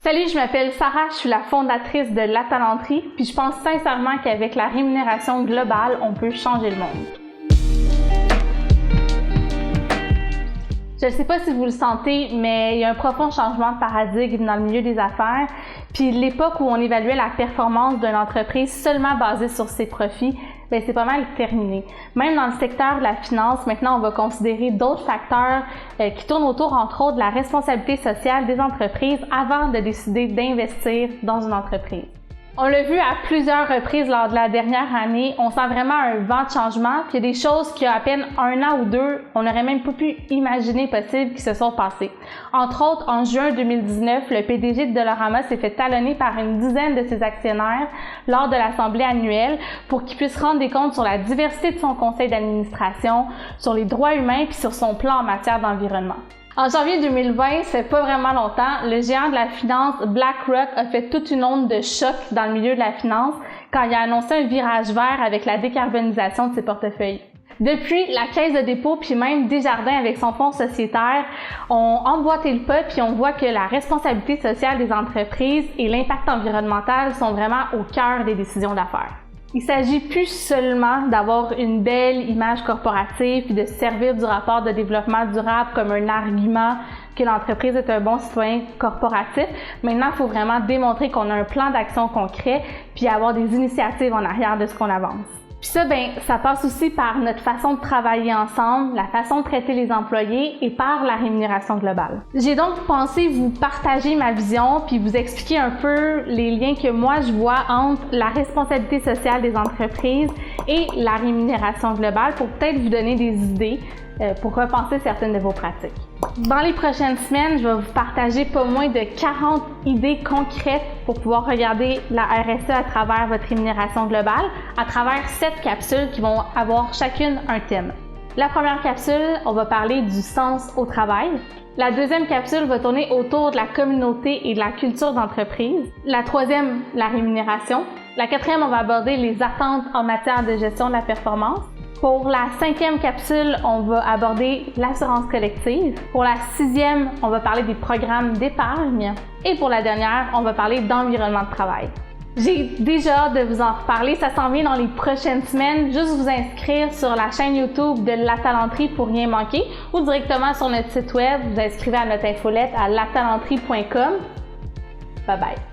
Salut, je m'appelle Sarah, je suis la fondatrice de La Talenterie, puis je pense sincèrement qu'avec la rémunération globale, on peut changer le monde. Je ne sais pas si vous le sentez, mais il y a un profond changement de paradigme dans le milieu des affaires, puis l'époque où on évaluait la performance d'une entreprise seulement basée sur ses profits, c'est pas mal terminé. Même dans le secteur de la finance, maintenant, on va considérer d'autres facteurs qui tournent autour, entre autres, de la responsabilité sociale des entreprises avant de décider d'investir dans une entreprise. On l'a vu à plusieurs reprises lors de la dernière année, on sent vraiment un vent de changement, puis il y a des choses qu'il y a à peine un an ou deux, on n'aurait même pas pu imaginer possible qui se sont passées. Entre autres, en juin 2019, le PDG de Dollarama s'est fait talonner par une dizaine de ses actionnaires lors de l'assemblée annuelle pour qu'il puisse rendre des comptes sur la diversité de son conseil d'administration, sur les droits humains puis sur son plan en matière d'environnement. En janvier 2020, ça fait pas vraiment longtemps, le géant de la finance BlackRock a fait toute une onde de choc dans le milieu de la finance quand il a annoncé un virage vert avec la décarbonisation de ses portefeuilles. Depuis, la Caisse de dépôt puis même Desjardins avec son fonds sociétaire ont emboîté le pas puis on voit que la responsabilité sociale des entreprises et l'impact environnemental sont vraiment au cœur des décisions d'affaires. Il s'agit plus seulement d'avoir une belle image corporative puis de se servir du rapport de développement durable comme un argument que l'entreprise est un bon citoyen corporatif. Maintenant, il faut vraiment démontrer qu'on a un plan d'action concret puis avoir des initiatives en arrière de ce qu'on avance. Puis ça passe aussi par notre façon de travailler ensemble, la façon de traiter les employés et par la rémunération globale. J'ai donc pensé vous partager ma vision puis vous expliquer un peu les liens que moi je vois entre la responsabilité sociale des entreprises et la rémunération globale pour peut-être vous donner des idées pour repenser certaines de vos pratiques. Dans les prochaines semaines, je vais vous partager pas moins de 40 idées concrètes pour pouvoir regarder la RSE à travers votre rémunération globale, à travers 7 capsules qui vont avoir chacune un thème. La première capsule, on va parler du sens au travail. La deuxième capsule va tourner autour de la communauté et de la culture d'entreprise. La troisième, la rémunération. La quatrième, on va aborder les attentes en matière de gestion de la performance. Pour la 5e capsule, on va aborder l'assurance collective. Pour la 6e, on va parler des programmes d'épargne. Et pour la dernière, on va parler d'environnement de travail. J'ai déjà hâte de vous en reparler, ça s'en vient dans les prochaines semaines. Juste vous inscrire sur la chaîne YouTube de La Talenterie pour rien manquer ou directement sur notre site web, vous inscrivez à notre infolette à latalenterie.com. Bye bye!